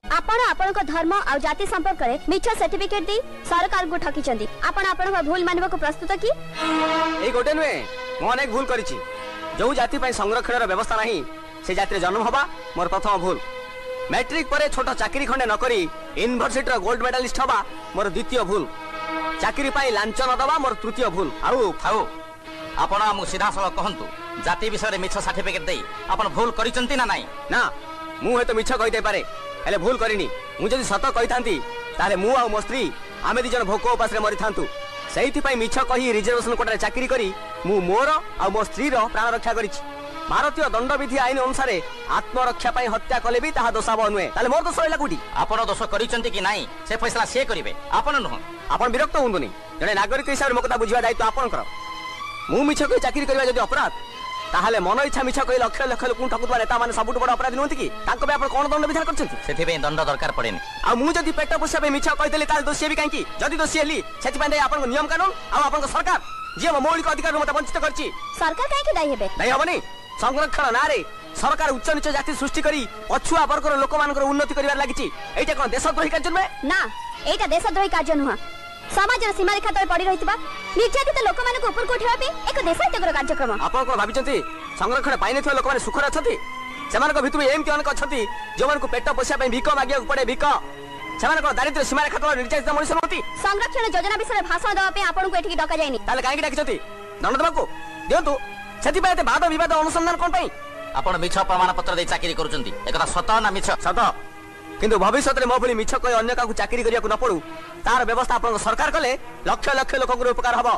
आपण आपण को धर्म और जाति संपर्क रे मिछ सर्टिफिकेट दी सरकार को ठकी चंदी आपण आपण को भूल मानबा को प्रस्तुत की ए गोटे नुए मो अनेक भूल करिछि जो जाति पई संरक्षण रो व्यवस्था नाही से जाति रे जन्म हबा मोर प्रथम भूल मैट्रिक परे छोट चाकरी खंडे न करी यूनिवर्सिटी रो गोल्ड मेडलिस्ट हबा मोर द्वितीय भूल चाकरी पई लांच न दबा मोर तृतीय भूल आउ खाओ आपण मु सीधा सळ कहंतु जाति विषय रे मिछ सर्टिफिकेट देई आपण भूल करिसंती ना नाही ना मु हे तो मिछ कहि दे पारे हेले भूल करिनी मु जदि सत कहि थांती ताले मु आ मो स्त्री आमे दिजन भोक उपास रे मरि थांतु सेहिति पई मिछ कहि रिजर्वेशन कोटा रे चाकरी करी मु मोर आ मो स्त्री रो प्राण रक्षा करिछि भारतीय दंड विधि आईन अनुसार आत्मरक्षा पई हत्या कले भी ताहा दोषाब नुहे ताले मोर दोष रहला कुटी आपण दोष करिसंती कि नाही से फैसला से करिवे आपण नुह आपण विरक्त होंदुनी जने नागरिक हिसाब रे मकता बुझिबा दायित्व आपनकर मु मिछ कहि चाकरी करबा जदि अपराध ताहले मन इच्छा मिछ कहि लक्ष लक्ष लोक ठकुतबा नेता माने सबुट बड़ अपराधी नहंती कि तांको बे आपण कोन दंड विधान करछंती सेथि पे दंड दरकार पड़ेनी आ मु जदि पेट पोषा पे मिछ कहि देली ताल दोषी भी कांकी जदि दोषी हेली सेति पय आपण नियम कानून आ आपण सरकार जे मौलिक अधिकार मत वंचित करछि सरकार काहे के दाई हेबे नहीं हबनी संरक्षण नारे सरकार उच्च नीच जाति सृष्टि करी पछुआ वर्गर लोक मानकर उन्नति करिवार लागिछि एटा कोन देशद्रोही कार्य नुहे ना एटा देशद्रोही कार्य नुह समाज रे सीमा रेखा तले पड़ी रहितबा निर्यातित लोक मान को ऊपर को उठेबा पे एक देशाहितकर कार्यक्रम आपण को भाबिचंती संरक्षण पाइ नथिबा लोक माने सुखर अछथि सेमान को भितरु एमति अनेक अछथि जो मान को पेट पोषा पे भिक मागिया पड़े भिक सेमान को दारिद्र्य सीमा रेखा तले निर्यातित मनुष्य नथि संरक्षण योजना विषय भाषण देबा पे आपण को एठी डका जायनी ताले काहे डाकिचंती दंड देबा को दियंतु सेति पय एते वाद विवाद अनुसंधान कोन पई आपण मिछ प्रमाण पत्र दे चाकरी करूचंती एकदा सत ना मिछ सत किंतु भविष्य में मो भली मिछ कहि अन्य का चाकरी करिया को न पड़ू तार व्यवस्था अपन सरकार कले लक्ष लक्ष लोक उपकार हबो